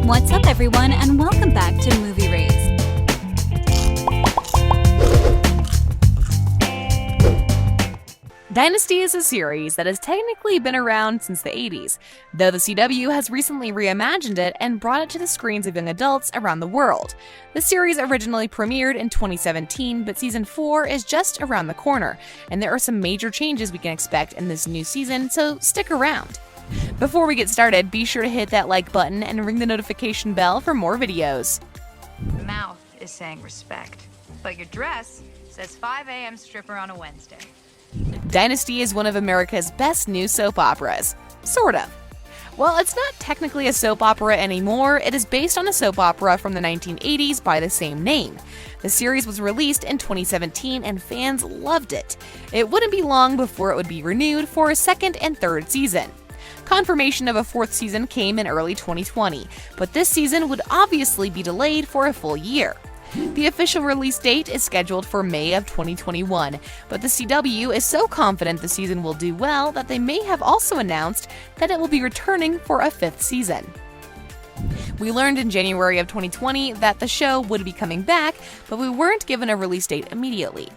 What's up, everyone, and welcome back to Movie Raise. Dynasty is a series that has technically been around since the 80s, though the CW has recently reimagined it and brought it to the screens of young adults around the world. The series originally premiered in 2017, but season 4 is just around the corner, and there are some major changes we can expect in this new season, so stick around. Before we get started, be sure to hit that like button and ring the notification bell for more videos. Your mouth is saying respect, but your dress says 5 a.m. stripper on a Wednesday. Dynasty is one of America's best new soap operas. Sort of. Well, it's not technically a soap opera anymore. It is based on a soap opera from the 1980s by the same name. The series was released in 2017 and fans loved it. It wouldn't be long before it would be renewed for a second and third season. Confirmation of a fourth season came in early 2020, but this season would obviously be delayed for a full year. The official release date is scheduled for May of 2021, but the CW is so confident the season will do well that they may have also announced that it will be returning for a fifth season. We learned in January of 2020 that the show would be coming back, but we weren't given a release date immediately.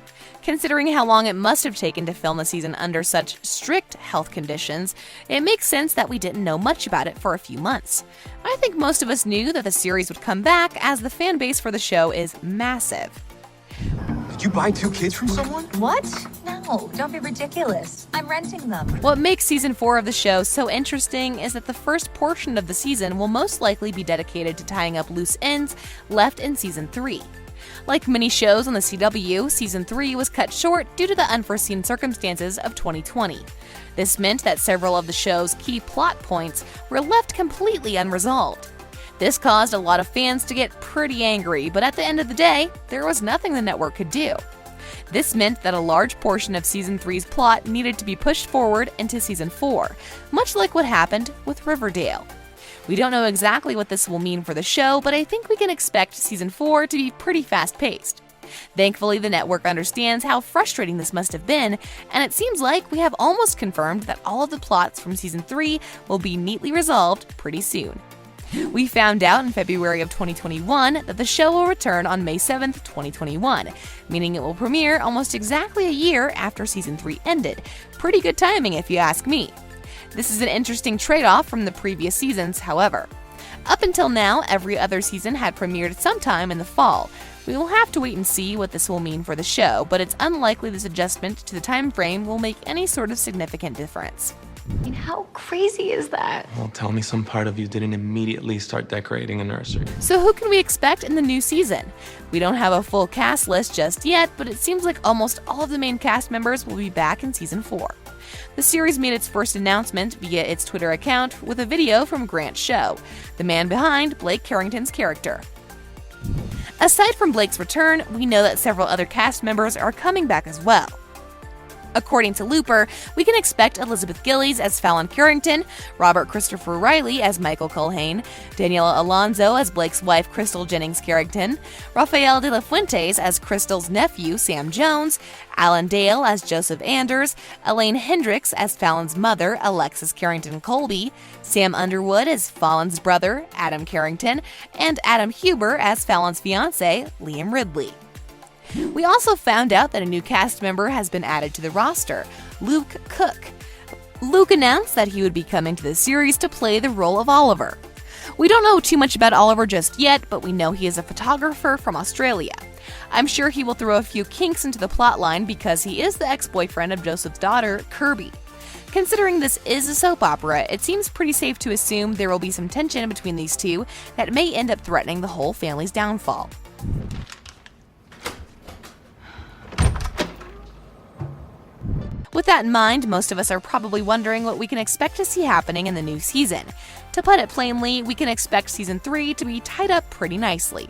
Considering how long it must have taken to film the season under such strict health conditions, it makes sense that we didn't know much about it for a few months. I think most of us knew that the series would come back as the fan base for the show is massive. Did you buy 2 kids from someone? What? No, don't be ridiculous. I'm renting them. What makes season 4 of the show so interesting is that the first portion of the season will most likely be dedicated to tying up loose ends left in season 3. Like many shows on the CW, season 3 was cut short due to the unforeseen circumstances of 2020. This meant that several of the show's key plot points were left completely unresolved. This caused a lot of fans to get pretty angry, but at the end of the day, there was nothing the network could do. This meant that a large portion of season 3's plot needed to be pushed forward into season 4, much like what happened with Riverdale. We don't know exactly what this will mean for the show, but I think we can expect season 4 to be pretty fast-paced. Thankfully, the network understands how frustrating this must have been, and it seems like we have almost confirmed that all of the plots from season 3 will be neatly resolved pretty soon. We found out in February of 2021 that the show will return on May 7th, 2021, meaning it will premiere almost exactly a year after season 3 ended. Pretty good timing if you ask me. This is an interesting trade-off from the previous seasons, however. Up until now, every other season had premiered sometime in the fall. We will have to wait and see what this will mean for the show, but it's unlikely this adjustment to the time frame will make any sort of significant difference. I mean, how crazy is that? Well, tell me some part of you didn't immediately start decorating a nursery. So who can we expect in the new season? We don't have a full cast list just yet, but it seems like almost all of the main cast members will be back in season 4. The series made its first announcement via its Twitter account with a video from Grant Show, the man behind Blake Carrington's character. Aside from Blake's return, we know that several other cast members are coming back as well. According to Looper, we can expect Elizabeth Gillies as Fallon Carrington, Robert Christopher Riley as Michael Culhane, Daniela Alonso as Blake's wife Cristal Jennings Carrington, Rafael de la Fuentes as Cristal's nephew Sam Jones, Alan Dale as Joseph Anders, Elaine Hendricks as Fallon's mother Alexis Carrington Colby, Sam Underwood as Fallon's brother Adam Carrington, and Adam Huber as Fallon's fiancé Liam Ridley. We also found out that a new cast member has been added to the roster, Luke Cook. Luke announced that he would be coming to the series to play the role of Oliver. We don't know too much about Oliver just yet, but we know he is a photographer from Australia. I'm sure he will throw a few kinks into the plotline because he is the ex-boyfriend of Joseph's daughter, Kirby. Considering this is a soap opera, it seems pretty safe to assume there will be some tension between these two that may end up threatening the whole family's downfall. With that in mind, most of us are probably wondering what we can expect to see happening in the new season. To put it plainly, we can expect Season 3 to be tied up pretty nicely.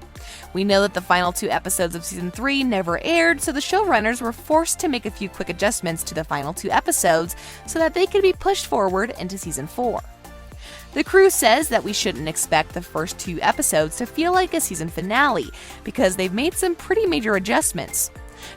We know that the final 2 episodes of Season 3 never aired, so the showrunners were forced to make a few quick adjustments to the final 2 episodes so that they could be pushed forward into Season 4. The crew says that we shouldn't expect the first 2 episodes to feel like a season finale because they've made some pretty major adjustments.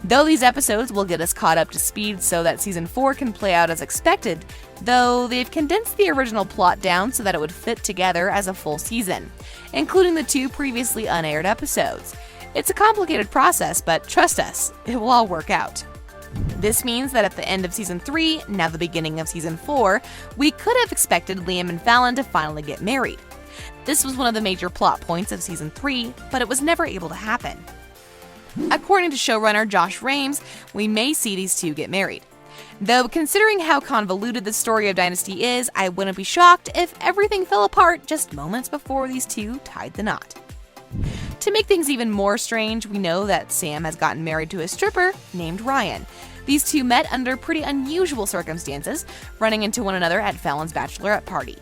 Though these episodes will get us caught up to speed so that season 4 can play out as expected, though they've condensed the original plot down so that it would fit together as a full season, including the 2 previously unaired episodes. It's a complicated process, but trust us, it will all work out. This means that at the end of season 3, now the beginning of season 4, we could have expected Liam and Fallon to finally get married. This was one of the major plot points of season 3, but it was never able to happen. According to showrunner Josh Schwartz, we may see these 2 get married. Though considering how convoluted the story of Dynasty is, I wouldn't be shocked if everything fell apart just moments before these 2 tied the knot. To make things even more strange, we know that Sam has gotten married to a stripper named Ryan. These 2 met under pretty unusual circumstances, running into one another at Fallon's bachelorette party.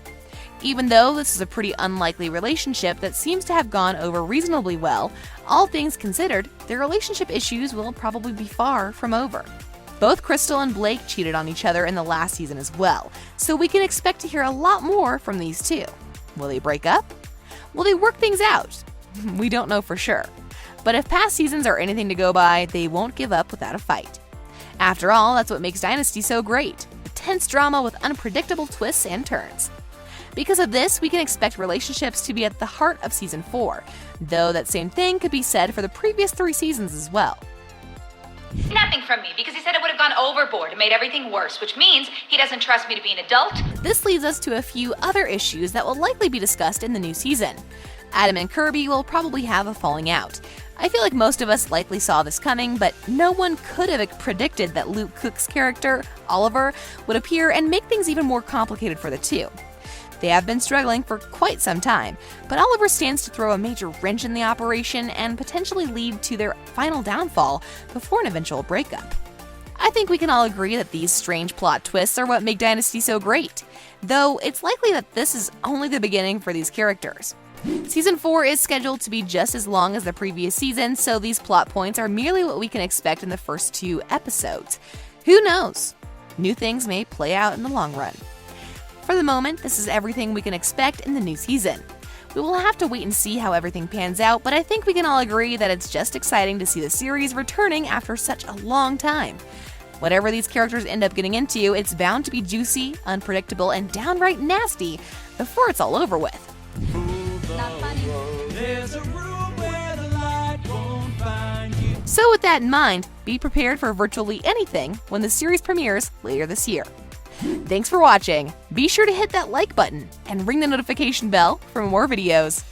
Even though this is a pretty unlikely relationship that seems to have gone over reasonably well, all things considered, their relationship issues will probably be far from over. Both Cristal and Blake cheated on each other in the last season as well, so we can expect to hear a lot more from these 2. Will they break up? Will they work things out? We don't know for sure. But if past seasons are anything to go by, they won't give up without a fight. After all, that's what makes Dynasty so great. Intense drama with unpredictable twists and turns. Because of this, we can expect relationships to be at the heart of season 4, though that same thing could be said for the previous 3 seasons as well. Nothing from me because he said it would have gone overboard and made everything worse, which means he doesn't trust me to be an adult. This leads us to a few other issues that will likely be discussed in the new season. Adam and Kirby will probably have a falling out. I feel like most of us likely saw this coming, but no one could have predicted that Luke Cook's character, Oliver, would appear and make things even more complicated for the 2. They have been struggling for quite some time, but Oliver stands to throw a major wrench in the operation and potentially lead to their final downfall before an eventual breakup. I think we can all agree that these strange plot twists are what make Dynasty so great, though it's likely that this is only the beginning for these characters. Season 4 is scheduled to be just as long as the previous season, so these plot points are merely what we can expect in the first 2 episodes. Who knows? New things may play out in the long run. For the moment, this is everything we can expect in the new season. We will have to wait and see how everything pans out, but I think we can all agree that it's just exciting to see the series returning after such a long time. Whatever these characters end up getting into, it's bound to be juicy, unpredictable, and downright nasty before it's all over with. So with that in mind, be prepared for virtually anything when the series premieres later this year. Thanks for watching. Be sure to hit that like button and ring the notification bell for more videos.